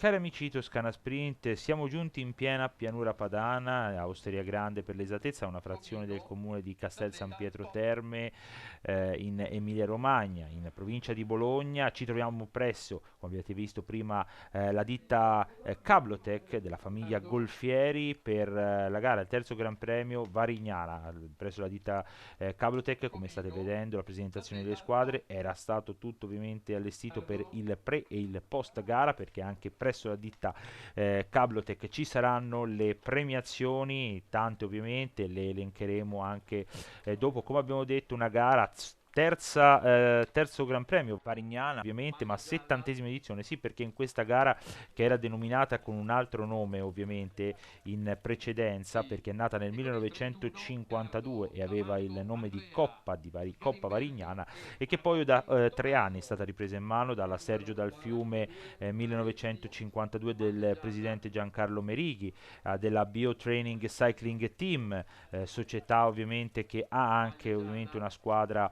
Cari amici di Toscana Sprint, siamo giunti in piena pianura padana, a Osteria Grande per l'esattezza, una frazione del comune di Castel San Pietro Terme, in Emilia-Romagna, in provincia di Bologna. Ci troviamo presso, come avete visto prima, la ditta Cablotech della famiglia Golfieri per la gara, il terzo Gran Premio Varignana. Presso la ditta Cablotech, come state vedendo, la presentazione delle squadre era stato tutto ovviamente allestito per il pre e il post gara, perché anche presso la ditta Cablotech ci saranno le premiazioni, tante ovviamente, le elencheremo anche dopo. Come abbiamo detto, una gara terzo Gran Premio Varignana ovviamente, ma 70esima edizione, sì, perché in questa gara, che era denominata con un altro nome ovviamente in precedenza, perché è nata nel 1952 e aveva il nome di Coppa Varignana, e che poi da 3 anni è stata ripresa in mano dalla Sergio Dal Fiume 1952 del presidente Giancarlo Merighi, della Biotraining Cycling Team, società ovviamente che ha anche ovviamente una squadra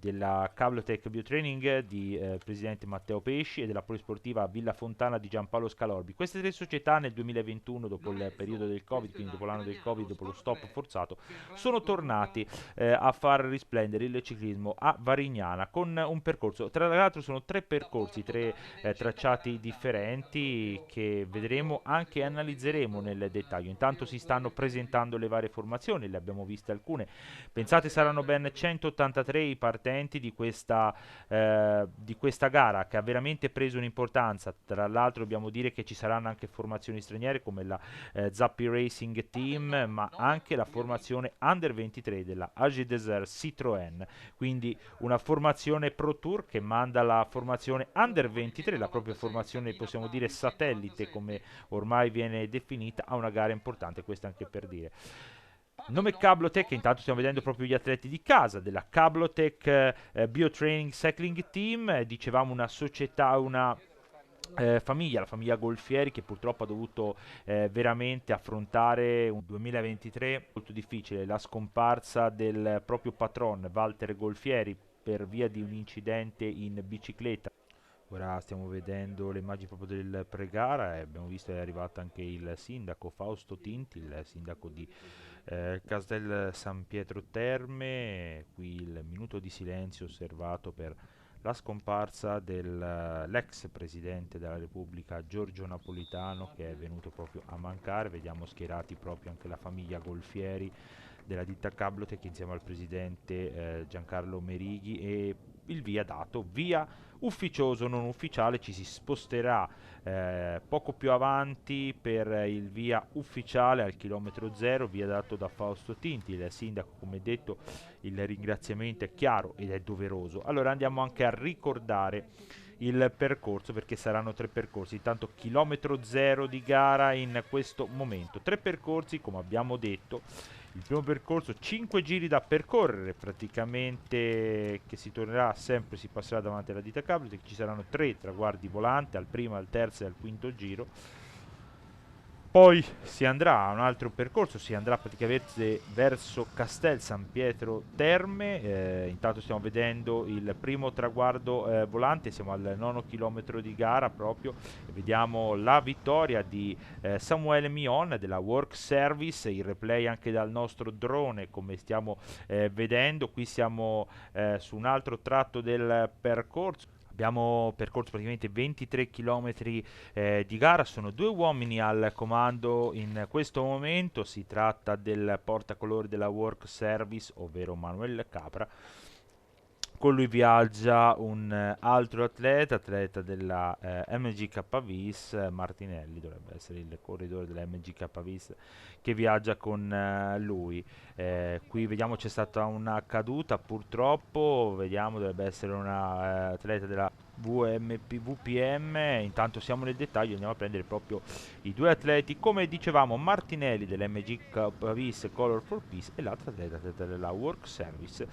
della Cablotech Biotraining di presidente Matteo Pesci e della Polisportiva Villa Fontana di Giampaolo Scalorbi. Queste tre società nel 2021, dopo il periodo del Covid, quindi dopo l'anno del Covid, dopo lo stop forzato, sono tornati a far risplendere il ciclismo a Varignana con un percorso. Tra l'altro sono tre percorsi, tre tracciati differenti che vedremo anche e analizzeremo nel dettaglio. Intanto si stanno presentando le varie formazioni, le abbiamo viste alcune. Pensate, saranno ben 183 i partenti di questa gara, che ha veramente preso un'importanza. Tra l'altro dobbiamo dire che ci saranno anche formazioni straniere come la Zappi Racing Team, ma anche la formazione Under 23 della AG Desert Citroën, quindi una formazione Pro Tour che manda la formazione Under 23, la propria formazione possiamo dire satellite come ormai viene definita, a una gara importante, questo anche per dire. Nome Cablotech, intanto stiamo vedendo proprio gli atleti di casa della Cablotech Biotraining Cycling Team, dicevamo una società, una famiglia, la famiglia Golfieri, che purtroppo ha dovuto veramente affrontare un 2023 molto difficile, la scomparsa del proprio patron Walter Golfieri per via di un incidente in bicicletta. Ora stiamo vedendo le immagini proprio del pre-gara e abbiamo visto che è arrivato anche il sindaco Fausto Tinti, il sindaco di Castel San Pietro Terme. Qui il minuto di silenzio osservato per la scomparsa dell'ex presidente della Repubblica Giorgio Napolitano, che è venuto proprio a mancare. Vediamo schierati proprio anche la famiglia Golfieri della ditta Cablotech insieme al presidente Giancarlo Merighi, e il via dato, via ufficioso non ufficiale. Ci si sposterà poco più avanti per il via ufficiale al chilometro zero, via dato da Fausto Tinti, il sindaco. Come detto, il ringraziamento è chiaro ed è doveroso. Allora andiamo anche a ricordare il percorso, perché saranno tre percorsi. Intanto chilometro zero di gara in questo momento, tre percorsi come abbiamo detto. Il primo percorso, 5 giri da percorrere praticamente, che si tornerà sempre, si passerà davanti alla ditta Cablotech. Ci saranno 3 traguardi volanti al primo, al terzo e al quinto giro. Poi si andrà a un altro percorso, si andrà praticamente verso Castel San Pietro Terme. Intanto stiamo vedendo il primo traguardo volante, siamo al 9 chilometro di gara proprio, e vediamo la vittoria di Samuele Mion della Work Service, il replay anche dal nostro drone come stiamo vedendo. Qui siamo su un altro tratto del percorso. Abbiamo percorso praticamente 23 km di gara, sono due uomini al comando in questo momento. Si tratta del portacolori della Work Service, ovvero Manuel Capra. Con lui viaggia un altro atleta della MGK Vis, Martinelli, dovrebbe essere il corridore della MGK Vis che viaggia con lui. Qui vediamo c'è stata una caduta purtroppo, vediamo dovrebbe essere una atleta della VPM. Intanto siamo nel dettaglio, andiamo a prendere proprio i due atleti, come dicevamo, Martinelli dell'MG Pavis Color for Peace e l'altro atleta della Work Service,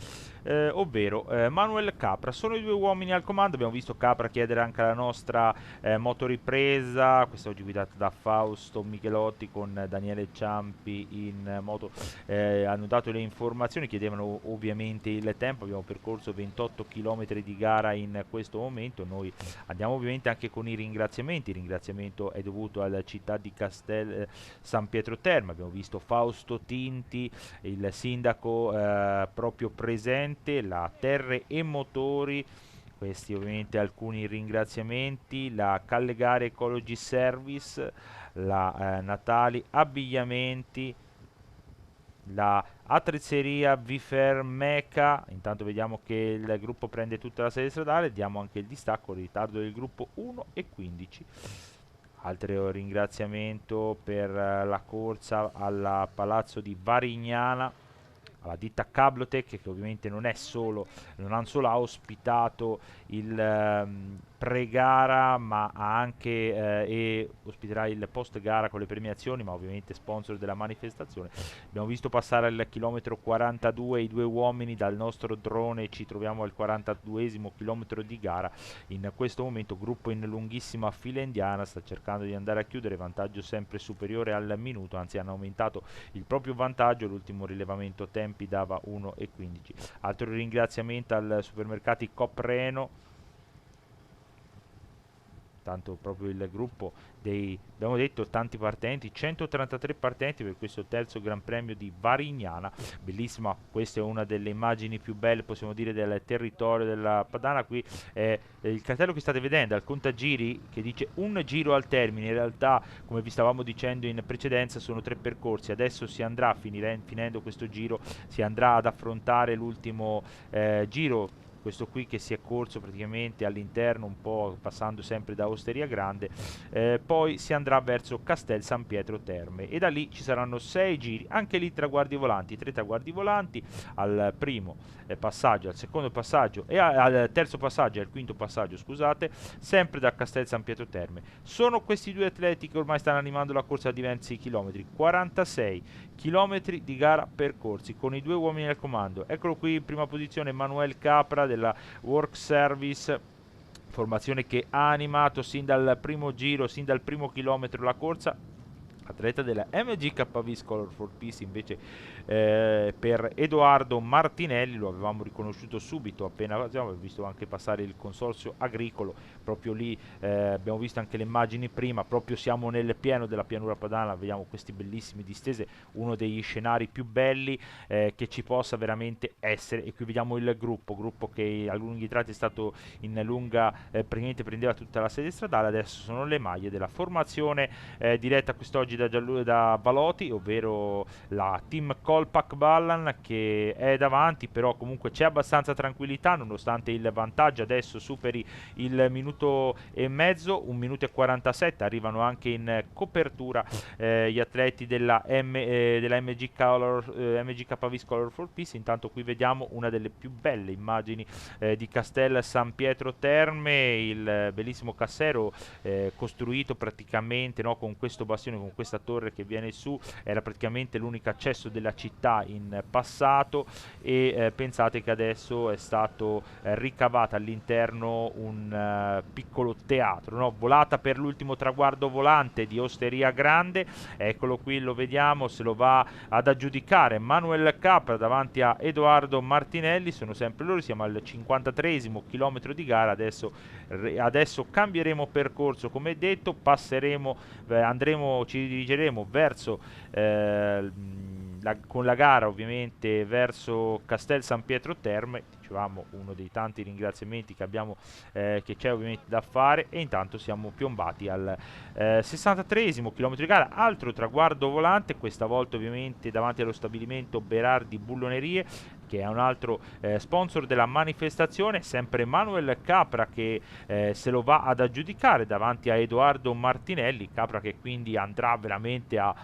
ovvero Manuel Capra. Sono i due uomini al comando. Abbiamo visto Capra chiedere anche la nostra motoripresa, quest'oggi guidata da Fausto Michelotti con Daniele Ciampi in moto. Hanno dato le informazioni, chiedevano ovviamente il tempo. Abbiamo percorso 28 km di gara in questo momento. Noi andiamo ovviamente anche con i ringraziamenti. Il ringraziamento è dovuto alla città di Castel San Pietro Terme. Abbiamo visto Fausto Tinti, il sindaco proprio presente, la Terre e Motori. Questi ovviamente alcuni ringraziamenti, la Callegare Ecology Service, la Natali Abbigliamenti, la Attrezzeria Vifer Meca. Intanto vediamo che il gruppo prende tutta la sede stradale, diamo anche il distacco, il ritardo del gruppo 1 e 15. Altro ringraziamento per la corsa al Palazzo di Varignana, alla ditta Cablotech, che ovviamente non ha solo ospitato il pre-gara, ma ha anche e ospiterà il post-gara con le premiazioni, ma ovviamente sponsor della manifestazione. Abbiamo visto passare al chilometro 42 i due uomini dal nostro drone, ci troviamo al 42esimo chilometro di gara. In questo momento gruppo in lunghissima fila indiana, sta cercando di andare a chiudere, vantaggio sempre superiore al minuto, anzi hanno aumentato il proprio vantaggio. L'ultimo rilevamento tempi dava 1,15. Altro ringraziamento al supermercati Copreno. Tanto proprio il gruppo dei, abbiamo detto, tanti partenti, 133 partenti per questo terzo Gran Premio di Varignana. Bellissima, questa è una delle immagini più belle, possiamo dire, del territorio della Padana. Qui è il cartello che state vedendo al contagiri che dice un giro al termine. In realtà, come vi stavamo dicendo in precedenza, sono 3 percorsi. Adesso si andrà, finendo questo giro, si andrà ad affrontare l'ultimo giro, questo qui che si è corso praticamente all'interno, un po' passando sempre da Osteria Grande, poi si andrà verso Castel San Pietro Terme e da lì ci saranno 6 giri, anche lì traguardi volanti, 3 traguardi volanti al primo passaggio, al secondo passaggio e al terzo passaggio e al quinto passaggio, scusate, sempre da Castel San Pietro Terme. Sono questi due atleti che ormai stanno animando la corsa a diversi chilometri, 46 chilometri di gara percorsi con i due uomini al comando. Eccolo qui in prima posizione Manuel Capra della Work Service, formazione che ha animato sin dal primo giro, sin dal primo chilometro la corsa. Atleta della MGKV Color for Peace invece per Edoardo Martinelli, lo avevamo riconosciuto subito appena abbiamo visto anche passare il consorzio agricolo, proprio lì abbiamo visto anche le immagini prima, proprio siamo nel pieno della pianura padana, vediamo questi bellissimi distese, uno degli scenari più belli che ci possa veramente essere. E qui vediamo il gruppo che a lunghi tratti è stato in lunga, praticamente prendeva tutta la sede stradale. Adesso sono le maglie della formazione diretta quest'oggi da Valoti, ovvero la team Colpac Ballan, che è davanti, però comunque c'è abbastanza tranquillità nonostante il vantaggio adesso superi il minuto e mezzo, 1 minuto e 47. Arrivano anche in copertura gli atleti della MG MGKV Color for Peace. Intanto qui vediamo una delle più belle immagini di Castel San Pietro Terme, il bellissimo cassero costruito praticamente, no, con questo bastione, con questa torre che viene su, era praticamente l'unico accesso della città in passato e pensate che adesso è stato ricavato all'interno un piccolo teatro, no? Volata per l'ultimo traguardo volante di Osteria Grande, eccolo qui, lo vediamo, se lo va ad aggiudicare Manuel Capra davanti a Edoardo Martinelli. Sono sempre loro, siamo al 53esimo chilometro di gara. Adesso cambieremo percorso, come detto, passeremo, ci dirigeremo verso con la gara ovviamente verso Castel San Pietro Terme. Dicevamo, uno dei tanti ringraziamenti che abbiamo, che c'è ovviamente da fare. E intanto siamo piombati al 63esimo chilometro di gara, altro traguardo volante, questa volta ovviamente davanti allo stabilimento Berardi Bullonerie. che è un altro sponsor della manifestazione, sempre Manuel Capra che se lo va ad aggiudicare davanti a Edoardo Martinelli. Capra che quindi andrà veramente a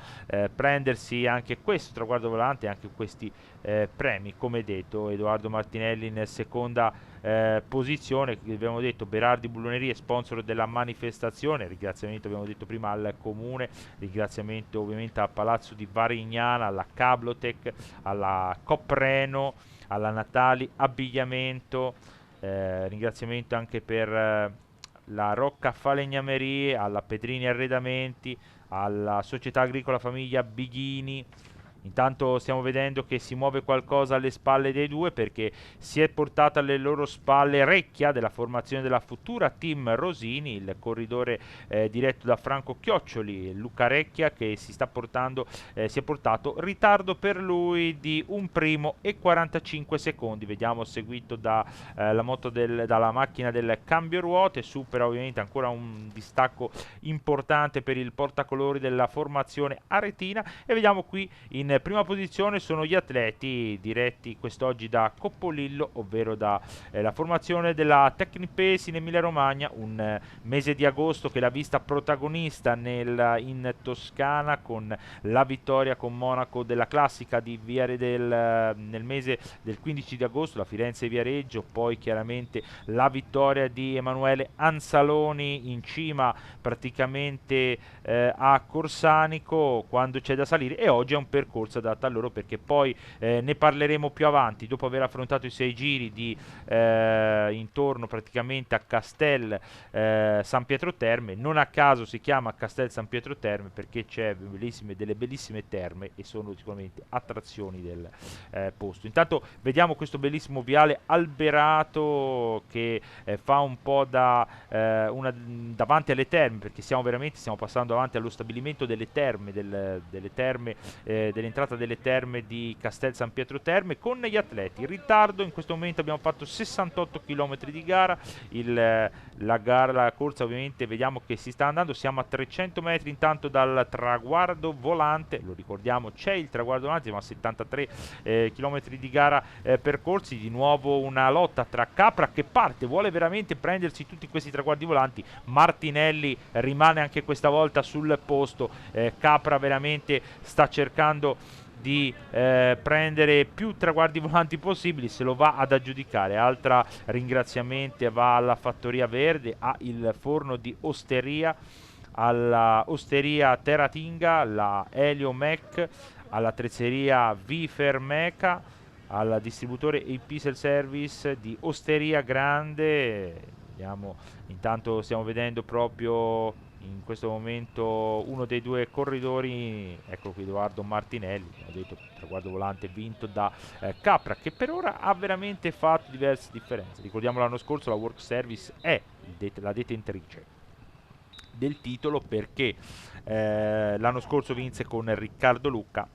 prendersi anche questo traguardo volante, anche questi premi. Come detto, Edoardo Martinelli in seconda posizione. Abbiamo detto Berardi Bullonerie, sponsor della manifestazione. Ringraziamento, abbiamo detto prima, al comune, ringraziamento ovviamente al Palazzo di Varignana, alla Cablotech, alla Copreno, alla Natali Abbigliamento, ringraziamento anche per la Rocca Falegnamerie, alla Pedrini Arredamenti, alla Società Agricola Famiglia Bighini. Intanto stiamo vedendo che si muove qualcosa alle spalle dei due, perché si è portata alle loro spalle Recchia della formazione della futura Team Rosini, il corridore diretto da Franco Chioccioli. Luca Recchia che si è portato ritardo per lui di un primo e 45 secondi. Vediamo, seguito dalla macchina del cambio ruote, supera ovviamente ancora un distacco importante per il portacolori della formazione aretina. E vediamo qui in prima posizione sono gli atleti diretti quest'oggi da Coppolillo, ovvero da la formazione della Tecnipace in Emilia Romagna, un mese di agosto che l'ha vista protagonista in Toscana con la vittoria con Monaco della classica nel mese del 15 di agosto, la Firenze-Viareggio, poi chiaramente la vittoria di Emanuele Anzaloni in cima praticamente a Corsanico quando c'è da salire, e oggi è un percorso adatta a loro, perché poi ne parleremo più avanti, dopo aver affrontato i 6 giri intorno praticamente a Castel San Pietro Terme. Non a caso si chiama Castel San Pietro Terme, perché c'è delle bellissime terme e sono sicuramente attrazioni del posto. Intanto vediamo questo bellissimo viale alberato che fa un po' davanti alle terme, perché stiamo passando davanti allo stabilimento delle terme, dell'entrata delle terme di Castel San Pietro Terme, con gli atleti in ritardo. In questo momento abbiamo fatto 68 km di gara. La corsa ovviamente vediamo che si sta andando, siamo a 300 metri intanto dal traguardo volante. Lo ricordiamo, c'è il traguardo volante, siamo a 73 km di gara percorsi. Di nuovo una lotta tra Capra che vuole veramente prendersi tutti questi traguardi volanti. Martinelli rimane anche questa volta sul posto. Capra veramente sta cercando di prendere più traguardi volanti possibili, se lo va ad aggiudicare. Altra ringraziamento va alla Fattoria Verde, al forno di osteria, alla osteria Teratinga, alla Elio Mec, alla trezzeria Vifermeca, al distributore AP Self Service di Osteria Grande. Intanto stiamo vedendo proprio in questo momento uno dei due corridori, ecco qui Edoardo Martinelli, ho detto traguardo volante vinto da Capra, che per ora ha veramente fatto diverse differenze. Ricordiamo l'anno scorso la Work Service è la detentrice del titolo, perché l'anno scorso vinse con Riccardo Lucca.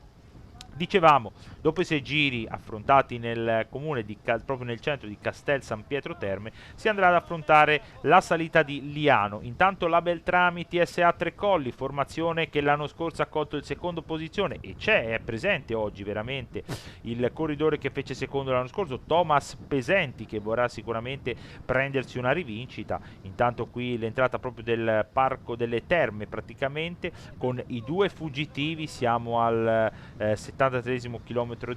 Dicevamo, dopo i 6 giri affrontati nel comune proprio nel centro di Castel San Pietro Terme, si andrà ad affrontare la salita di Liano. Intanto la Beltrami TSA Tre Colli, formazione che l'anno scorso ha colto il secondo posizione, e è presente oggi veramente il corridore che fece secondo l'anno scorso, Thomas Pesenti, che vorrà sicuramente prendersi una rivincita. Intanto qui l'entrata proprio del Parco delle Terme praticamente, con i due fuggitivi. Siamo al 73esimo chilometro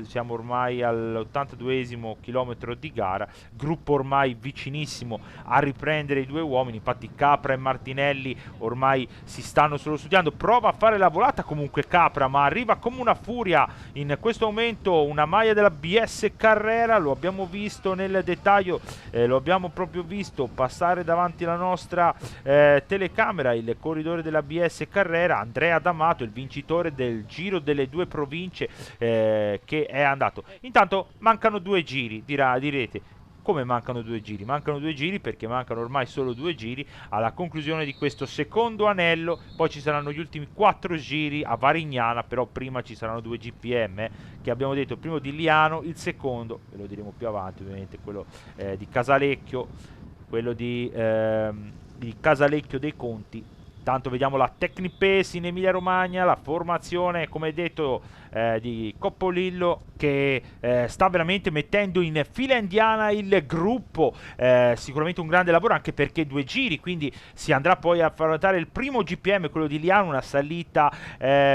siamo ormai all'82esimo chilometro di gara, gruppo ormai vicinissimo a riprendere i due uomini. Infatti Capra e Martinelli ormai si stanno solo studiando. Prova a fare la volata comunque Capra, ma arriva come una furia in questo momento una maglia della BS Carrera. Lo abbiamo visto nel dettaglio, lo abbiamo proprio visto passare davanti alla nostra telecamera, il corridore della BS Carrera, Andrea D'Amato, il vincitore del Giro delle due province, che è andato. Intanto mancano 2 giri, direte. Come mancano 2 giri? Mancano 2 giri perché mancano ormai solo 2 giri alla conclusione di questo secondo anello. Poi ci saranno gli ultimi 4 giri a Varignana, però prima ci saranno 2 GPM, che abbiamo detto, il primo di Liano, il secondo, ve lo diremo più avanti ovviamente, quello di Casalecchio, quello di Casalecchio dei Conti. Tanto vediamo la Tecnipace in Emilia Romagna, la formazione come detto di Coppolillo, che sta veramente mettendo in fila indiana il gruppo. Sicuramente un grande lavoro, anche perché 2 giri, quindi si andrà poi a affrontare il primo GPM, quello di Liano, una salita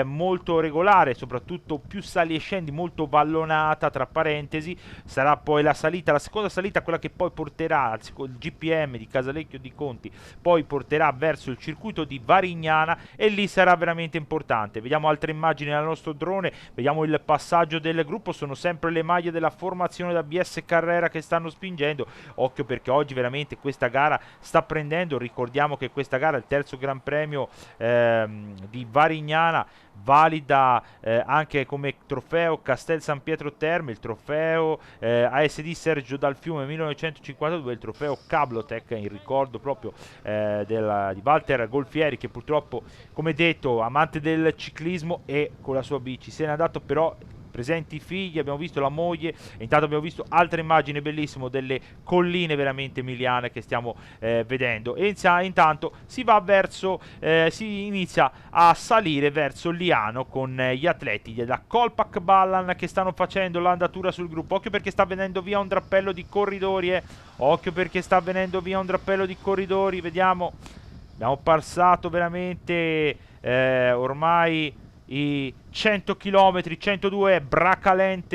molto regolare, soprattutto più sali e scendi, molto vallonata, tra parentesi. Sarà poi la seconda salita, quella che poi porterà il GPM di Casalecchio di Conti, poi porterà verso il circuito di Varignana, e lì sarà veramente importante. Vediamo altre immagini dal nostro drone, vediamo il passaggio del gruppo. Sono sempre le maglie della formazione da BS Carrera che stanno spingendo. Occhio, perché oggi veramente questa gara sta prendendo. Ricordiamo che questa gara è il terzo Gran Premio di Varignana, valida anche come trofeo Castel San Pietro Terme, il trofeo ASD Sergio Dal Fiume 1952, il trofeo Cablotec, in ricordo proprio di Walter Golfieri, che purtroppo, come detto, amante del ciclismo, e con la sua bici se n'è andato. Però presenti i figli, abbiamo visto la moglie, e intanto abbiamo visto altre immagini bellissime delle colline veramente emiliane che stiamo vedendo. E intanto si inizia a salire verso Liano con gli atleti della Colpac Ballan che stanno facendo l'andatura sul gruppo. Occhio, perché sta venendo via un drappello di corridori, occhio, perché sta venendo via un drappello di corridori. Vediamo, abbiamo passato veramente ormai i 100 km, 102.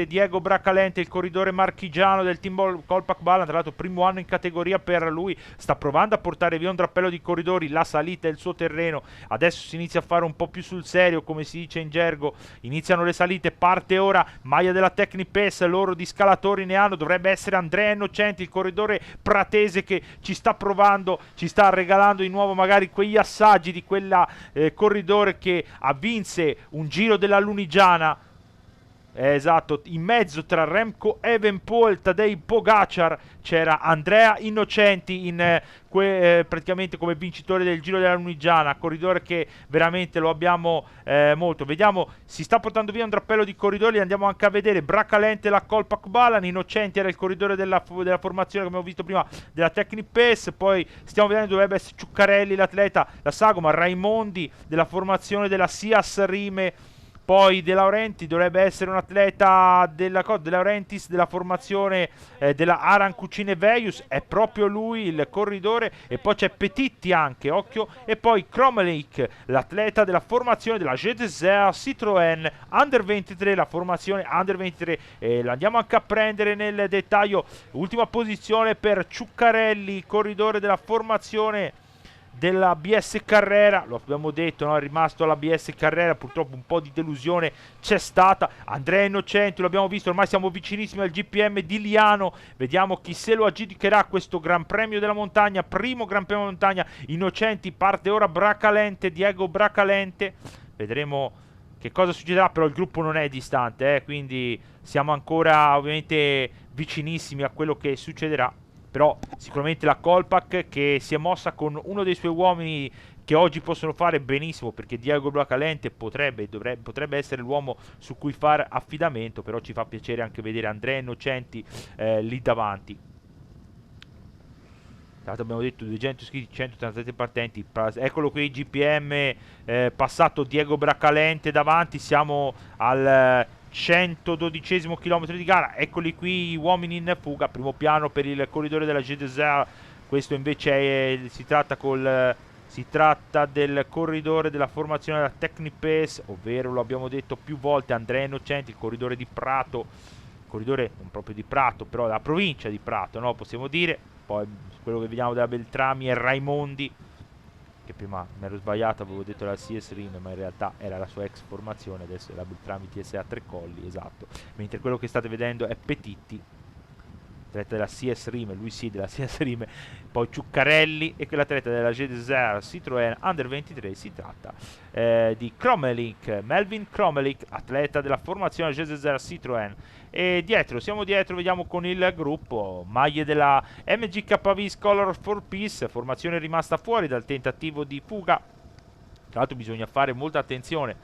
Diego Bracalente, il corridore marchigiano del team Colpac Ballan, tra l'altro primo anno in categoria per lui, sta provando a portare via un drappello di corridori. La salita è il suo terreno, adesso si inizia a fare un po' più sul serio, come si dice in gergo. Iniziano le salite, parte ora maglia della Tecnipes, loro di scalatori ne hanno. Dovrebbe essere Andrea Innocenti, il corridore pratese, che ci sta provando, ci sta regalando di nuovo magari quegli assaggi di quella corridore che vinse un giro della Lunigiana. Esatto, in mezzo tra Remco Evenepoel, Tadej Pogacar c'era Andrea Innocenti praticamente come vincitore del Giro della Lunigiana, corridore che veramente lo abbiamo molto. Vediamo, si sta portando via un drappello di corridori, andiamo anche a vedere Bracalente, la Colpac Ballan. Innocenti era il corridore della formazione, come abbiamo visto prima, della Tecnipes. Poi stiamo vedendo, dovrebbe essere Ciuccarelli l'atleta, la Sagoma, Raimondi della formazione della Sias Rime. Poi De Laurenti dovrebbe essere un atleta De Laurentiis della formazione della Aran Cucine Veius, è proprio lui il corridore. E poi c'è Petitti anche, occhio. E poi Kromelik, l'atleta della formazione della GTZ Citroën Under 23, la formazione Under 23. La andiamo anche a prendere nel dettaglio. Ultima posizione per Ciuccarelli, corridore della formazione della BS Carrera, lo abbiamo detto, no? È rimasto alla BS Carrera, purtroppo un po' di delusione c'è stata. Andrea Innocenti, lo abbiamo visto, ormai siamo vicinissimi al GPM di Liano, vediamo chi se lo aggiudicherà questo Gran Premio della Montagna, primo Gran Premio della Montagna. Innocenti, parte ora Bracalente, Diego Bracalente, vedremo che cosa succederà. Però il gruppo non è distante, quindi siamo ancora ovviamente vicinissimi a quello che succederà. Però sicuramente la Colpac, che si è mossa con uno dei suoi uomini che oggi possono fare benissimo, perché Diego Bracalente potrebbe essere l'uomo su cui fare affidamento. Però ci fa piacere anche vedere Andrea Innocenti lì davanti. Tra l'altro abbiamo detto 200 iscritti, 137 partenti. Eccolo qui, GPM passato Diego Bracalente davanti. Siamo al 112esimo chilometro di gara. Eccoli qui gli uomini in fuga, primo piano per il corridore della GDZ. Questo invece si tratta del corridore della formazione della Tecnipes, ovvero, lo abbiamo detto più volte, Andrea Innocenti, il corridore di Prato, corridore non proprio di Prato, però della provincia di Prato, no? Possiamo dire. Poi quello che vediamo della Beltrami è Raimondi, che prima mi ero sbagliato, avevo detto la CS Rime, ma in realtà era la sua ex formazione, adesso è la Beltrami TSA Tre Colli, esatto. Mentre quello che state vedendo è Petitti, atleta della CS Rime, lui sì, della CS Rime. Poi Ciuccarelli e quell'atleta della GDZ Citroën Under 23, si tratta di Kromelik, Melvin Kromelik, atleta della formazione GDZ Citroën. E siamo dietro, vediamo con il gruppo, maglie della MGKV Scholar for Peace, formazione rimasta fuori dal tentativo di fuga. Tra l'altro bisogna fare molta attenzione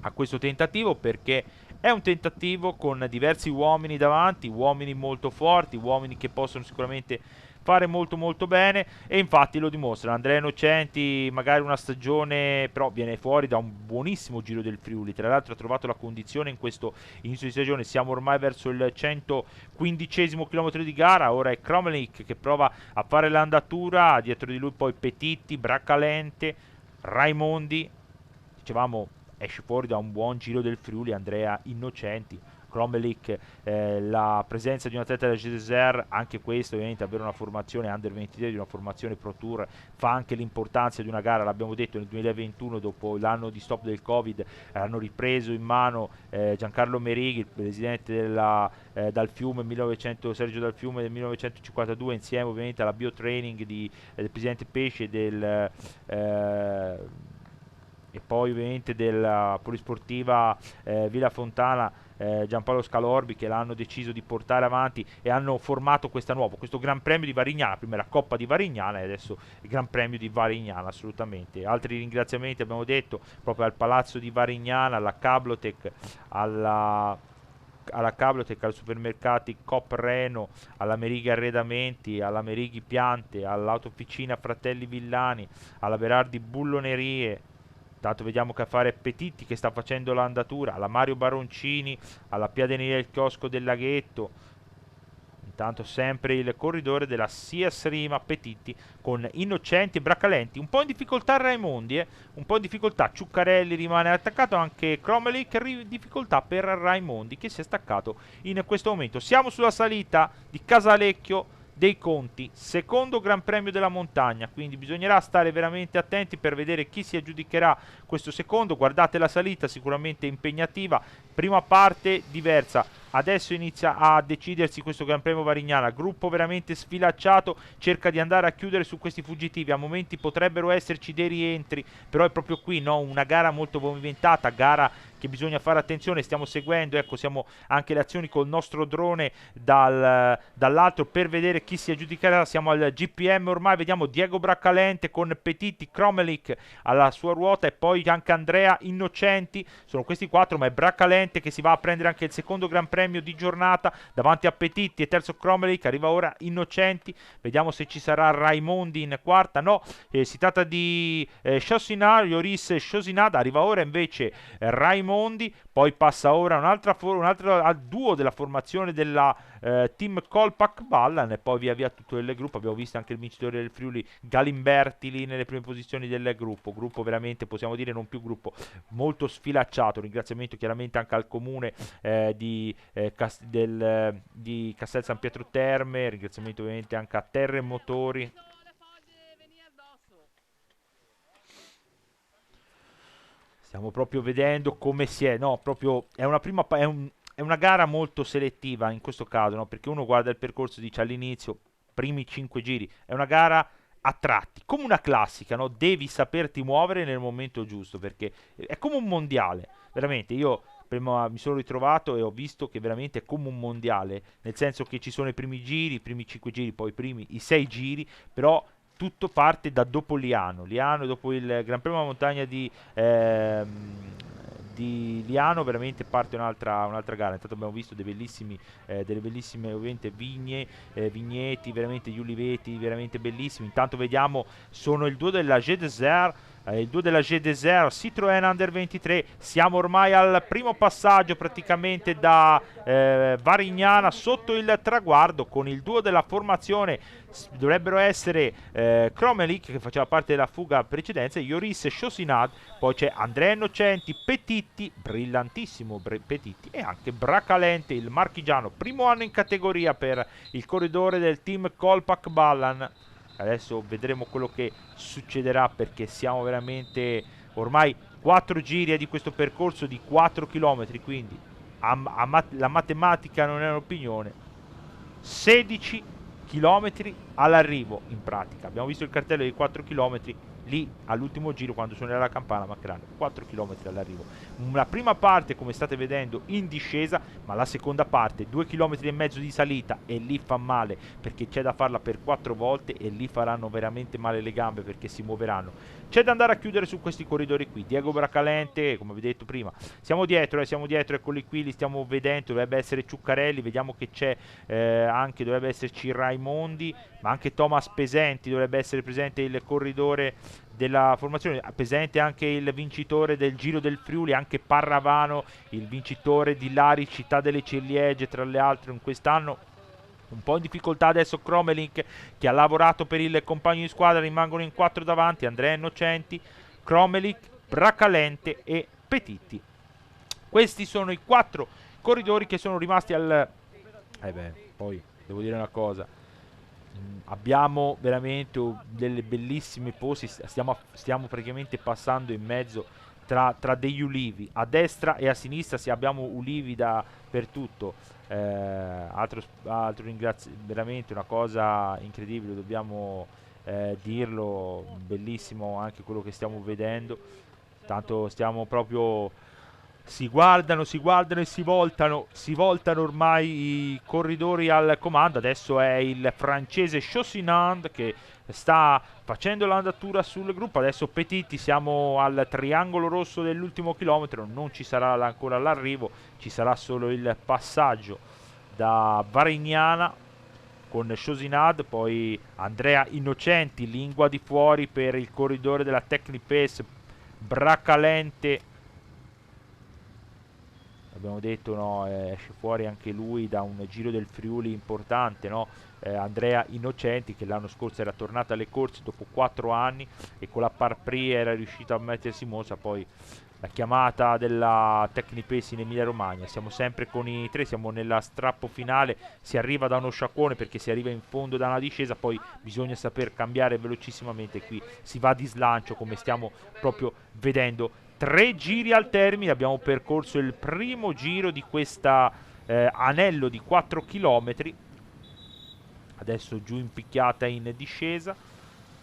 a questo tentativo, perché È un tentativo con diversi uomini davanti, uomini molto forti, uomini che possono sicuramente fare molto molto bene, e infatti lo dimostrano. Andrea Innocenti magari una stagione, però viene fuori da un buonissimo Giro del Friuli, tra l'altro ha trovato la condizione in questo inizio di stagione, siamo ormai verso il 115esimo chilometro di gara, ora è Kromlik che prova a fare l'andatura, dietro di lui poi Petitti, Braccalente, Raimondi, dicevamo esce fuori da un buon Giro del Friuli Andrea Innocenti. Kromlik, la presenza di un atleta del GDSR, anche questo ovviamente avere una formazione under 23, di una formazione Pro Tour, fa anche l'importanza di una gara, l'abbiamo detto nel 2021 dopo l'anno di stop del Covid, hanno ripreso in mano Giancarlo Merighi, il presidente dal Fiume 1900, Sergio Dal Fiume del 1952, insieme ovviamente alla biotraining del presidente Pesce e poi ovviamente della polisportiva Villa Fontana, Giampaolo Scalorbi, che l'hanno deciso di portare avanti e hanno formato questo Gran Premio di Varignana, prima la Coppa di Varignana e adesso il Gran Premio di Varignana. Assolutamente altri ringraziamenti abbiamo detto proprio al Palazzo di Varignana, alla Cablotech, ai supermercati Coop Reno, alla Merighi Arredamenti, alla Merighi Piante, all'autofficina Fratelli Villani, alla Berardi Bullonerie. Tanto vediamo che a fare Petitti che sta facendo l'andatura, alla Mario Baroncini, alla Piadeneria del Chiosco del Laghetto. Intanto sempre il corridore della Sias Rima Petitti con Innocenti e Braccalenti. Un po' in difficoltà Raimondi, un po' in difficoltà. Ciuccarelli rimane attaccato, anche Kromlik, difficoltà per Raimondi che si è staccato in questo momento. Siamo sulla salita di Casalecchio dei Conti, secondo Gran Premio della Montagna, quindi bisognerà stare veramente attenti per vedere chi si aggiudicherà questo secondo. Guardate la salita, sicuramente impegnativa, prima parte diversa, adesso inizia a decidersi questo Gran Premio Varignana, gruppo veramente sfilacciato, cerca di andare a chiudere su questi fuggitivi, a momenti potrebbero esserci dei rientri, però è proprio qui, no? Una gara molto movimentata, gara che bisogna fare attenzione, stiamo seguendo, ecco, siamo anche le azioni col nostro drone dall'altro per vedere chi si aggiudicherà. Siamo al GPM ormai, vediamo Diego Braccalente con Petitti, Kromlik alla sua ruota e poi anche Andrea Innocenti, sono questi quattro, ma è Braccalente che si va a prendere anche il secondo Gran Premio di giornata davanti a Petitti e terzo Kromlik, arriva ora Innocenti, vediamo se ci sarà Raimondi in quarta, no, si tratta di Chosinat, Joris Chosinat, arriva ora invece Raimondi, poi passa ora un altro duo della formazione della team Kolpak Ballan e poi via via tutto il gruppo. Abbiamo visto anche il vincitore del Friuli Galimberti lì nelle prime posizioni del gruppo veramente possiamo dire non più gruppo, molto sfilacciato. Ringraziamento chiaramente anche al comune di Castel San Pietro Terme, ringraziamento ovviamente anche a Terremotori. Stiamo proprio vedendo come si è, no, proprio è una gara molto selettiva in questo caso, no? Perché uno guarda il percorso e dice all'inizio, primi 5 giri, è una gara a tratti, come una classica, no? Devi saperti muovere nel momento giusto, perché è come un mondiale, veramente, io prima mi sono ritrovato e ho visto che veramente è come un mondiale, nel senso che ci sono i primi giri, i primi 5 giri, poi i 6 giri, però tutto parte da dopo Liano, dopo il Gran Premio della Montagna di Liano veramente parte un'altra gara. Intanto abbiamo visto delle bellissime ovviamente vigneti, veramente gli uliveti veramente bellissimi. Intanto vediamo sono il duo della G-Desert Citroën Under 23. Siamo ormai al primo passaggio praticamente da Varignana sotto il traguardo con il duo della formazione. Dovrebbero essere Kromlik che faceva parte della fuga precedenza, Joris Chosinat, poi c'è Andrea Innocenti, Petitti, brillantissimo Petitti, e anche Braccalente, il marchigiano, primo anno in categoria per il corridore del team Kolpak Ballan. Adesso vedremo quello che succederà perché siamo veramente ormai 4 giri di questo percorso di 4 km, quindi la matematica non è un'opinione. 16 km all'arrivo in pratica. Abbiamo visto il cartello di 4 km, lì all'ultimo giro, quando suonerà la campana, mancheranno 4 km all'arrivo. Una prima parte, come state vedendo, in discesa, ma la seconda parte 2,5 km di salita, e lì fa male perché c'è da farla per 4 volte e lì faranno veramente male le gambe perché si muoveranno. C'è da andare a chiudere su questi corridori qui. Diego Bracalente, come vi ho detto prima, siamo dietro, eccoli qui, li stiamo vedendo. Dovrebbe essere Ciuccarelli, vediamo che c'è anche, dovrebbe esserci Raimondi, ma anche Thomas Pesenti dovrebbe essere presente, il corridore della formazione. Presente anche il vincitore del Giro del Friuli, anche Parravano, il vincitore di Lari, Città delle Ciliegie, tra le altre in quest'anno. Un po' in difficoltà adesso Kromelink, che ha lavorato per il compagno di squadra. Rimangono in 4 davanti: Andrea Innocenti, Kromelink, Bracalente e Petitti. Questi sono i 4 corridori che sono rimasti al... poi devo dire una cosa, abbiamo veramente delle bellissime posti. Stiamo praticamente passando in mezzo tra degli ulivi a destra e a sinistra. Abbiamo ulivi per tutto. Altro veramente una cosa incredibile, dobbiamo dirlo. Bellissimo anche quello che stiamo vedendo. Tanto stiamo proprio... Si guardano e si voltano ormai i corridori al comando. Adesso è il francese Chaucinand che sta facendo l'andatura sul gruppo. Adesso Petitti, siamo al triangolo rosso dell'ultimo chilometro, non ci sarà ancora l'arrivo, ci sarà solo il passaggio da Varignana con Chaucinand, poi Andrea Innocenti, lingua di fuori per il corridore della Technipace, Bracalente. Abbiamo detto, no, esce fuori anche lui da un Giro del Friuli importante, no? Andrea Innocenti, che l'anno scorso era tornato alle corse dopo 4 anni e con la Parpri era riuscito a mettersi in mostra. Poi la chiamata della Tecnipace in Emilia Romagna. Siamo sempre con i 3, siamo nella strappo finale, si arriva da uno sciacquone perché si arriva in fondo da una discesa, poi bisogna saper cambiare velocissimamente. Qui si va di slancio, come stiamo proprio vedendo. 3 giri al termine, abbiamo percorso il primo giro di questa anello di 4 km. Adesso giù in picchiata in discesa.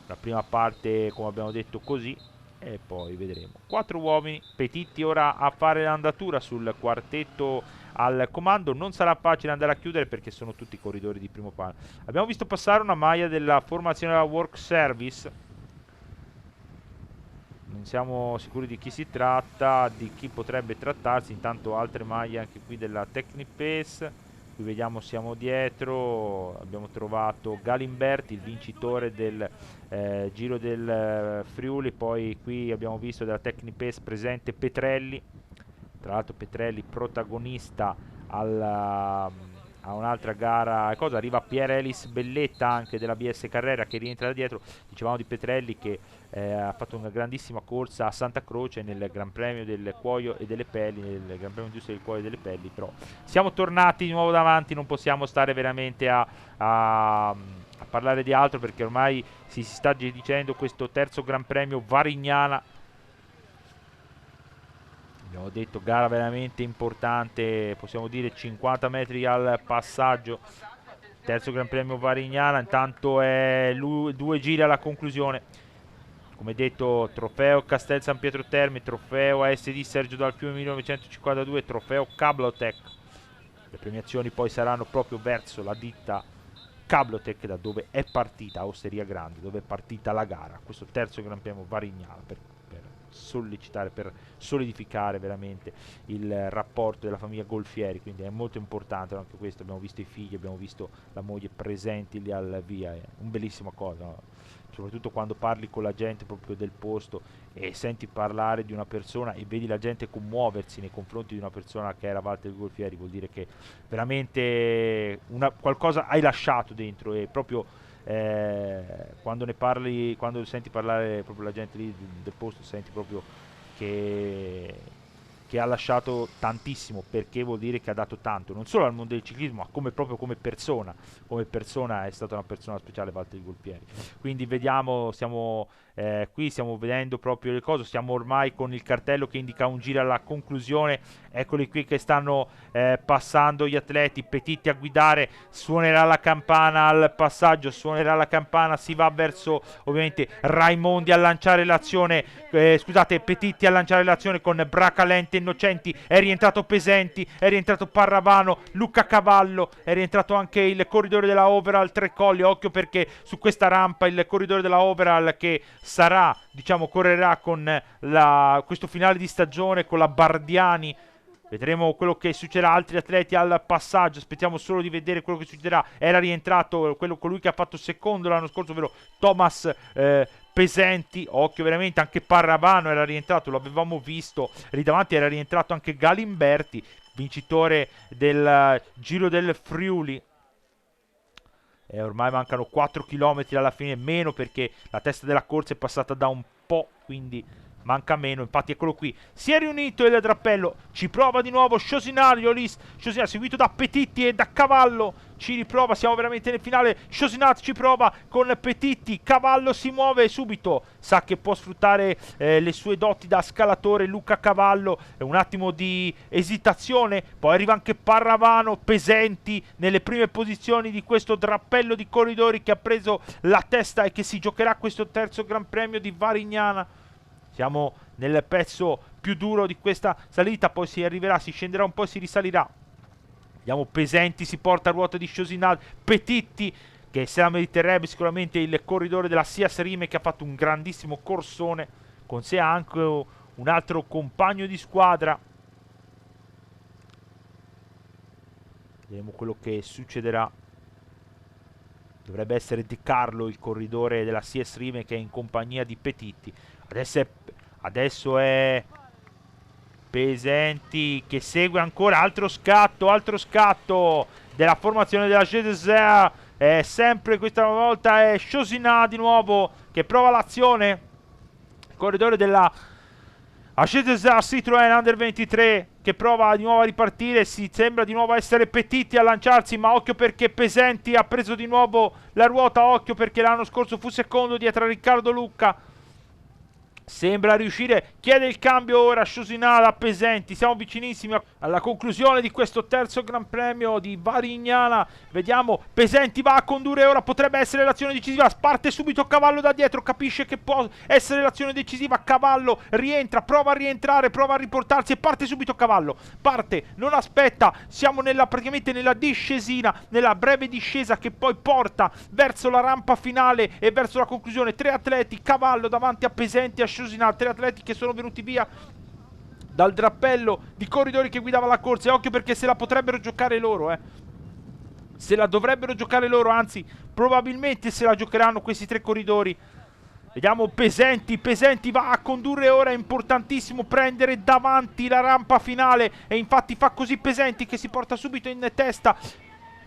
La prima parte, come abbiamo detto, così, e poi vedremo. 4 uomini, Petitti ora a fare l'andatura sul quartetto al comando. Non sarà facile andare a chiudere perché sono tutti corridori di primo piano. Abbiamo visto passare una maglia della formazione della Work Service. Non siamo sicuri di chi si tratta, di chi potrebbe trattarsi. Intanto altre maglie anche qui della Technipace. Qui vediamo, siamo dietro, abbiamo trovato Galimberti, il vincitore del Giro del Friuli. Poi qui abbiamo visto della Technipace presente Petrelli, tra l'altro Petrelli protagonista a un'altra gara. Cosa arriva Pierre-Elis Belletta anche della BS Carrera, che rientra da dietro. Dicevamo di Petrelli che ha fatto una grandissima corsa a Santa Croce nel Gran Premio del Cuoio e delle Pelli, nel Gran Premio Industria del Cuoio e delle Pelli. Però siamo tornati di nuovo davanti, non possiamo stare veramente a parlare di altro perché ormai si sta dicendo questo terzo Gran Premio Varignana. Abbiamo detto gara veramente importante, possiamo dire 50 metri al passaggio. Terzo Gran Premio Varignana, intanto è 2 giri alla conclusione. Come detto, trofeo Castel San Pietro Terme, trofeo ASD Sergio Dal Fiume 1952, trofeo Cablotec. Le premiazioni poi saranno proprio verso la ditta Cablotec, da dove è partita Osteria Grande, dove è partita la gara. Questo terzo Gran Premio Varignana per sollecitare, per solidificare veramente il rapporto della famiglia Golfieri, quindi è molto importante anche questo. Abbiamo visto i figli, abbiamo visto la moglie presenti lì al via, è un bellissima cosa, no? Soprattutto quando parli con la gente proprio del posto e senti parlare di una persona e vedi la gente commuoversi nei confronti di una persona che era Walter Golfieri, vuol dire che veramente qualcosa hai lasciato dentro. E proprio quando ne parli, quando senti parlare proprio la gente lì del posto, senti proprio che che ha lasciato tantissimo, perché vuol dire che ha dato tanto, non solo al mondo del ciclismo, ma proprio come persona. Come persona è stata una persona speciale Valtteri Golpieri. Quindi vediamo, qui stiamo vedendo proprio le cose, siamo ormai con il cartello che indica un giro alla conclusione. Eccoli qui che stanno passando gli atleti. Petitti a guidare, suonerà la campana al passaggio, suonerà la campana, si va verso ovviamente Raimondi a lanciare l'azione, scusate, Petitti a lanciare l'azione con Bracalente, Innocenti, è rientrato Pesenti, è rientrato Parravano, Luca Cavallo, è rientrato anche il corridore della Overall Tre Colli. Occhio perché su questa rampa il corridore della Overall che sarà, diciamo, correrà con questo finale di stagione con la Bardiani. Vedremo quello che succederà. Altri atleti al passaggio, aspettiamo solo di vedere quello che succederà. Era rientrato colui che ha fatto secondo l'anno scorso, ovvero Thomas Pesenti. Occhio veramente, anche Parravano era rientrato, lo avevamo visto. Lì davanti era rientrato anche Galimberti, vincitore del Giro del Friuli. E ormai mancano 4 km alla fine, meno perché la testa della corsa è passata da un po', quindi manca meno. Infatti eccolo qui, si è riunito il drappello, ci prova di nuovo Chosinat, Chosinat seguito da Petitti e da Cavallo, ci riprova, siamo veramente nel finale. Chosinat ci prova con Petitti, Cavallo si muove subito, sa che può sfruttare le sue doti da scalatore Luca Cavallo. Un attimo di esitazione, poi arriva anche Parravano, Pesenti nelle prime posizioni di questo drappello di corridori che ha preso la testa e che si giocherà questo terzo Gran Premio di Varignana. Siamo nel pezzo più duro di questa salita, poi si arriverà, si scenderà un po' e si risalirà. Vediamo Pesenti, si porta a ruota di Chosinat, Petitti che se la meriterebbe sicuramente, il corridore della Sias Rime che ha fatto un grandissimo corsone, con sé anche un altro compagno di squadra. Vediamo quello che succederà. Dovrebbe essere De Carlo il corridore della Sias Rime che è in compagnia di Petitti. Adesso è Pesenti che segue ancora, altro scatto della formazione della GDSR. È sempre, questa volta è Chosinat di nuovo che prova l'azione. Il corridore della GDSR Citroën Under 23 che prova di nuovo a ripartire. Si sembra di nuovo essere Petitti a lanciarsi, ma occhio perché Pesenti ha preso di nuovo la ruota. Occhio perché l'anno scorso fu secondo dietro a Riccardo Lucca. Sembra riuscire, chiede il cambio ora Chosinat a Pesenti. Siamo vicinissimi alla conclusione di questo terzo Gran Premio di Varignana. Vediamo, Pesenti va a condurre ora, potrebbe essere l'azione decisiva. Parte subito Cavallo da dietro, capisce che può essere l'azione decisiva. Cavallo rientra, prova a rientrare, prova a riportarsi e parte subito Cavallo. Parte, non aspetta, siamo praticamente nella discesina, nella breve discesa che poi porta verso la rampa finale e verso la conclusione. 3 atleti, Cavallo davanti a Pesenti e a Chosinat, 3 atleti che sono venuti via dal drappello di corridori che guidava la corsa. E occhio perché se la potrebbero giocare loro, se la dovrebbero giocare loro, anzi probabilmente se la giocheranno questi 3 corridori. Vediamo Pesenti va a condurre ora, è importantissimo prendere davanti la rampa finale e infatti fa così Pesenti che si porta subito in testa.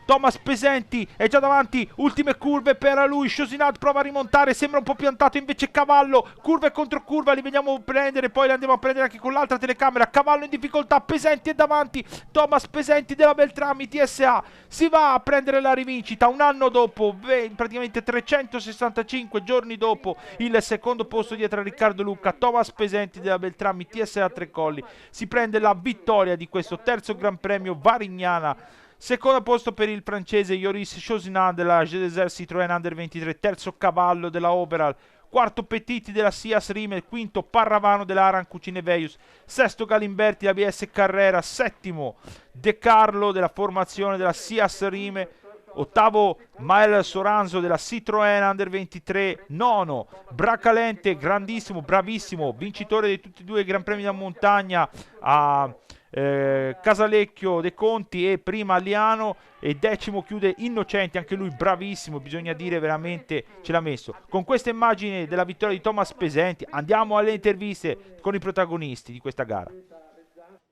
Thomas Pesenti è già davanti, ultime curve per lui. Chosinat prova a rimontare, sembra un po' piantato invece Cavallo, curve contro curva, li vediamo prendere, poi li andiamo a prendere anche con l'altra telecamera. Cavallo in difficoltà, Pesenti è davanti, Thomas Pesenti della Beltrami TSA si va a prendere la rivincita un anno dopo, praticamente 365 giorni dopo il secondo posto dietro a Riccardo Lucca. Thomas Pesenti della Beltrami TSA Tre Colli si prende la vittoria di questo terzo Gran Premio Varignana. Secondo posto per il francese Joris Chosinat della GDSR Citroën Under 23, terzo Cavallo della Overall, quarto Petitti della Sias Rime, quinto Parravano della Aran Cucine Veius, sesto Galimberti della BS Carrera, settimo De Carlo della formazione della Sias Rime, ottavo Mael Soranzo della Citroën Under 23, nono Bracalente, grandissimo, bravissimo, vincitore di tutti e 2 i Gran Premi da montagna a Casalecchio De Conti e prima Liano, e decimo chiude Innocenti, anche lui bravissimo, bisogna dire veramente ce l'ha messo. Con questa immagine della vittoria di Thomas Pesenti andiamo alle interviste con i protagonisti di questa gara.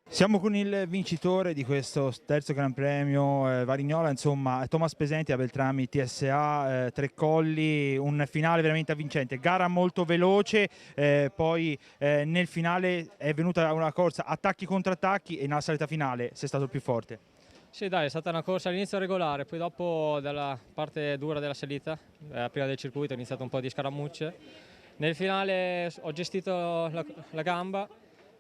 Siamo con il vincitore di questo terzo Gran Premio Varignola, insomma Thomas Pesenti a Beltrami TSA, Tre Colli, un finale veramente avvincente, gara molto veloce, poi nel finale è venuta una corsa attacchi contro attacchi e nella salita finale sei stato il più forte. Sì, dai, è stata una corsa all'inizio regolare, poi dopo dalla parte dura della salita, prima del circuito, ho iniziato un po' di scaramucce. Nel finale ho gestito la gamba,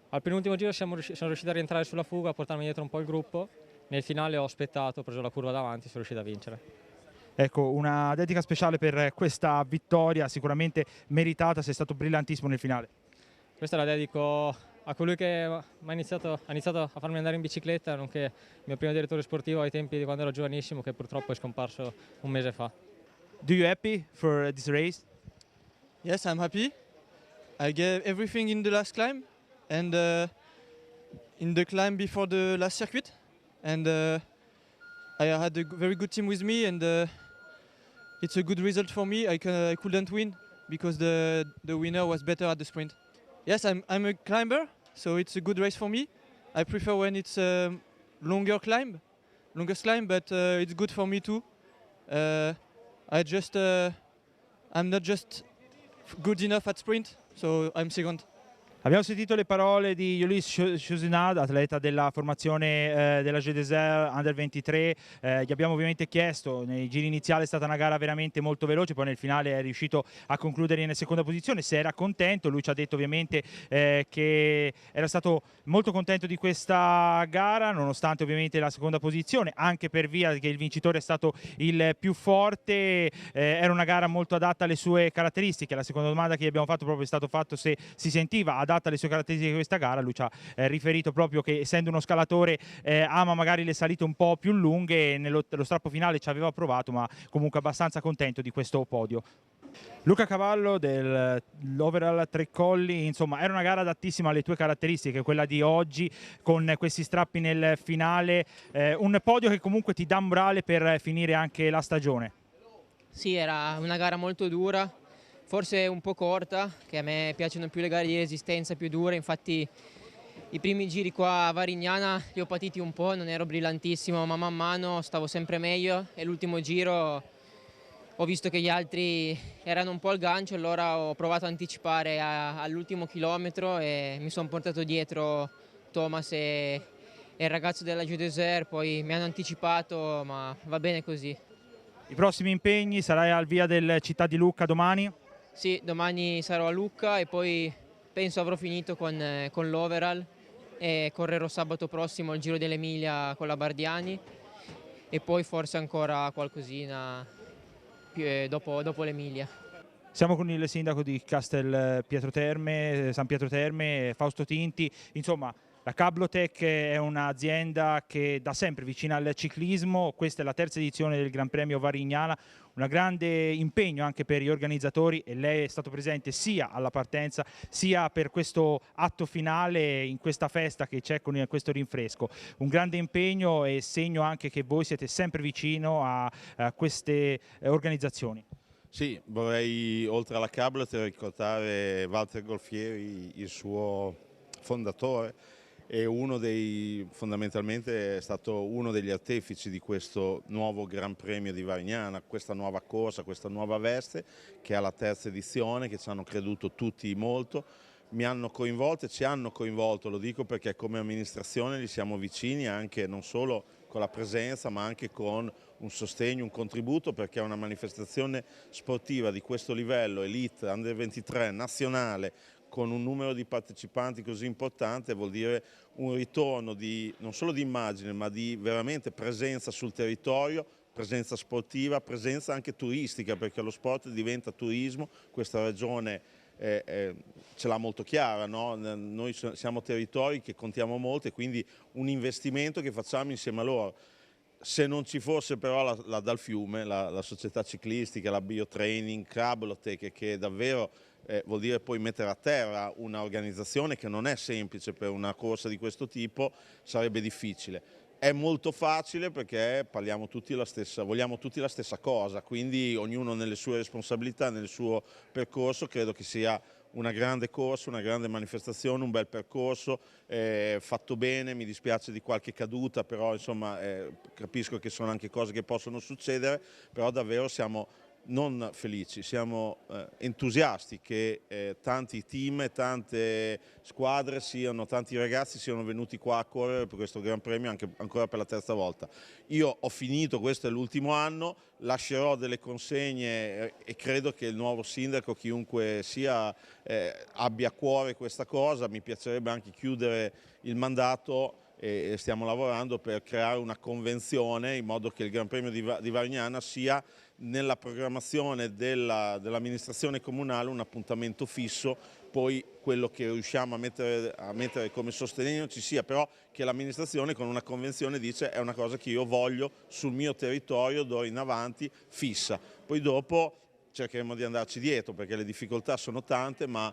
al penultimo giro sono riuscito a rientrare sulla fuga, a portarmi dietro un po' il gruppo. Nel finale ho aspettato, ho preso la curva davanti e sono riuscito a vincere. Ecco, una dedica speciale per questa vittoria, sicuramente meritata, sei stato brillantissimo nel finale. Questa la dedico a colui che ha iniziato a farmi andare in bicicletta, nonché il mio primo direttore sportivo ai tempi di quando ero giovanissimo, che purtroppo è scomparso un mese fa. Do you happy for this race? Yes, I'm happy. I gave everything in the last climb and in the climb before the last circuit. And I had a very good team with me, and it's a good result for me. I couldn't win because the winner was better at the sprint. Yes, I'm a climber, so it's a good race for me. I prefer when it's a longest climb, but it's good for me too. I'm not just good enough at sprint, so I'm second. Abbiamo sentito le parole di Ulysse Chouinard, atleta della formazione della Jeu des Airs Under 23. Gli abbiamo ovviamente chiesto, nei giri iniziali è stata una gara veramente molto veloce, poi nel finale è riuscito a concludere in seconda posizione, se era contento. Lui ci ha detto ovviamente che era stato molto contento di questa gara, nonostante ovviamente la seconda posizione, anche per via che il vincitore è stato il più forte. Era una gara molto adatta alle sue caratteristiche. La seconda domanda che gli abbiamo fatto proprio è stato fatto se si sentiva adatta alle sue caratteristiche di questa gara. Lui ci ha riferito proprio che, essendo uno scalatore, ama magari le salite un po' più lunghe, e nello strappo finale ci aveva provato, ma comunque abbastanza contento di questo podio. Luca Cavallo dell'Overall Tre Colli, insomma era una gara adattissima alle tue caratteristiche, quella di oggi, con questi strappi nel finale, un podio che comunque ti dà morale per finire anche la stagione. Sì, era una gara molto dura, forse un po' corta, che a me piacciono più le gare di resistenza più dure, infatti i primi giri qua a Varignana li ho patiti un po', non ero brillantissimo, ma man mano stavo sempre meglio, e l'ultimo giro ho visto che gli altri erano un po' al gancio, allora ho provato a anticipare all'ultimo chilometro e mi sono portato dietro Thomas e il ragazzo della Jeu des Airs, poi mi hanno anticipato, ma va bene così. I prossimi impegni: sarai al via del Città di Lucca domani? Sì, domani sarò a Lucca e poi penso avrò finito con l'Overall e correrò sabato prossimo il Giro dell'Emilia con la Bardiani e poi forse ancora qualcosina più, dopo l'Emilia. Siamo con il sindaco di Castel Pietro Terme, San Pietro Terme, Fausto Tinti. Insomma, la Cablotech è un'azienda che da sempre vicina al ciclismo. Questa è la terza edizione del Gran Premio Varignana, un grande impegno anche per gli organizzatori, e lei è stato presente sia alla partenza sia per questo atto finale, in questa festa che c'è con questo rinfresco. Un grande impegno e segno anche che voi siete sempre vicino a queste organizzazioni. Sì, vorrei oltre alla Cablet ricordare Walter Golfieri, il suo fondatore, e fondamentalmente è stato uno degli artefici di questo nuovo Gran Premio di Varignana, questa nuova corsa, questa nuova veste che è la terza edizione, che ci hanno creduto tutti molto. Mi hanno coinvolto e ci hanno coinvolto, lo dico perché come amministrazione gli siamo vicini anche non solo con la presenza ma anche con un sostegno, un contributo, perché è una manifestazione sportiva di questo livello, elite, under 23, nazionale, con un numero di partecipanti così importante, vuol dire un ritorno non solo di immagine ma di veramente presenza sul territorio, presenza sportiva, presenza anche turistica, perché lo sport diventa turismo. Questa regione ce l'ha molto chiara, no? Noi siamo territori che contiamo molto e quindi un investimento che facciamo insieme a loro. Se non ci fosse però la Dal Fiume, la società ciclistica, la Biotraining, Cablotech, che davvero vuol dire poi mettere a terra un'organizzazione che non è semplice per una corsa di questo tipo, sarebbe difficile. È molto facile perché vogliamo tutti la stessa cosa, quindi ognuno nelle sue responsabilità, nel suo percorso. Credo che sia una grande corsa, una grande manifestazione, un bel percorso, fatto bene. Mi dispiace di qualche caduta, però insomma capisco che sono anche cose che possono succedere, però davvero siamo non felici, siamo entusiasti che tanti team e tante squadre tanti ragazzi siano venuti qua a correre per questo Gran Premio ancora per la terza volta. Io ho finito, questo è l'ultimo anno, lascerò delle consegne e credo che il nuovo sindaco, chiunque sia, abbia a cuore questa cosa. Mi piacerebbe anche chiudere il mandato e stiamo lavorando per creare una convenzione in modo che il Gran Premio di Varignana sia nella programmazione dell'amministrazione comunale un appuntamento fisso. Poi quello che riusciamo a mettere come sostegno ci sia, però che l'amministrazione con una convenzione dice è una cosa che io voglio sul mio territorio d'ora in avanti fissa. Poi dopo cercheremo di andarci dietro perché le difficoltà sono tante, ma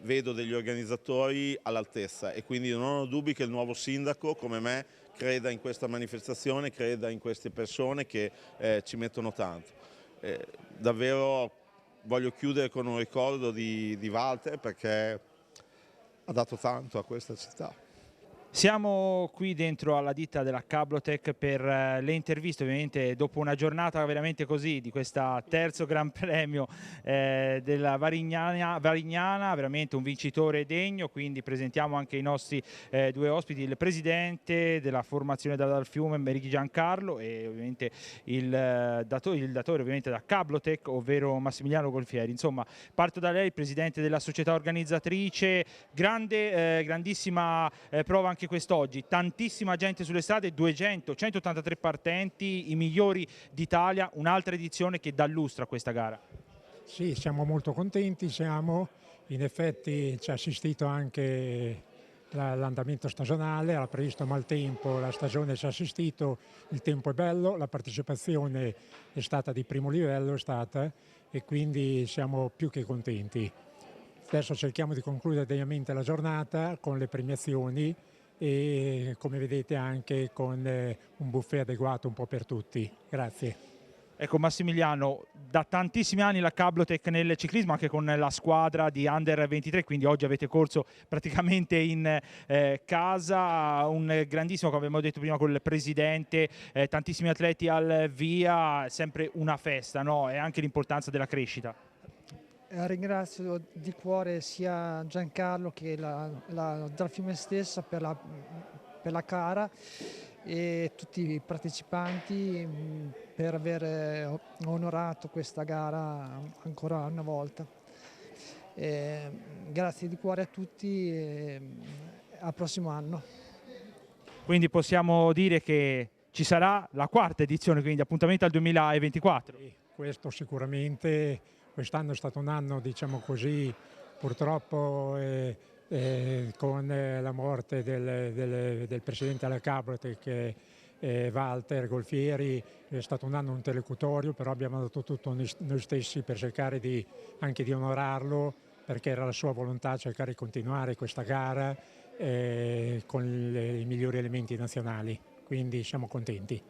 vedo degli organizzatori all'altezza e quindi non ho dubbi che il nuovo sindaco come me creda in questa manifestazione, creda in queste persone che ci mettono tanto. Davvero voglio chiudere con un ricordo di Walter perché ha dato tanto a questa città. Siamo qui dentro alla ditta della Cablotech per le interviste, ovviamente dopo una giornata veramente così, di questo terzo Gran Premio della Varignana, veramente un vincitore degno, quindi presentiamo anche i nostri due ospiti, il presidente della formazione dal Fiume, Merighi Giancarlo, e ovviamente il datore ovviamente da Cablotech, ovvero Massimiliano Golfieri. Insomma, parto da lei, presidente della società organizzatrice, grandissima prova anche quest'oggi, tantissima gente sulle strade, 183 partenti, i migliori d'Italia, un'altra edizione che dà lustro a questa gara. Sì, siamo molto contenti, in effetti ci ha assistito anche l'andamento stagionale, ha previsto maltempo, la stagione ci ha assistito, il tempo è bello, la partecipazione è stata di primo livello e quindi siamo più che contenti. Adesso cerchiamo di concludere degnamente la giornata con le premiazioni e come vedete anche con un buffet adeguato un po' per tutti. Grazie. Ecco Massimiliano, da tantissimi anni la Cablotech nel ciclismo, anche con la squadra di Under 23, quindi oggi avete corso praticamente in casa, un grandissimo, come abbiamo detto prima, col presidente, tantissimi atleti al via, sempre una festa, no? E anche l'importanza della crescita. Ringrazio di cuore sia Giancarlo che la Dal Fiume stessa per la gara e tutti i partecipanti per aver onorato questa gara ancora una volta. Grazie di cuore a tutti e al prossimo anno. Quindi possiamo dire che ci sarà la quarta edizione, quindi appuntamento al 2024. Questo sicuramente. Quest'anno è stato un anno, diciamo così, purtroppo con la morte del presidente della Cablotech, Walter Golfieri, è stato un anno interlocutorio, però abbiamo dato tutto noi stessi per cercare anche di onorarlo, perché era la sua volontà cercare di continuare questa gara con i migliori elementi nazionali, quindi siamo contenti.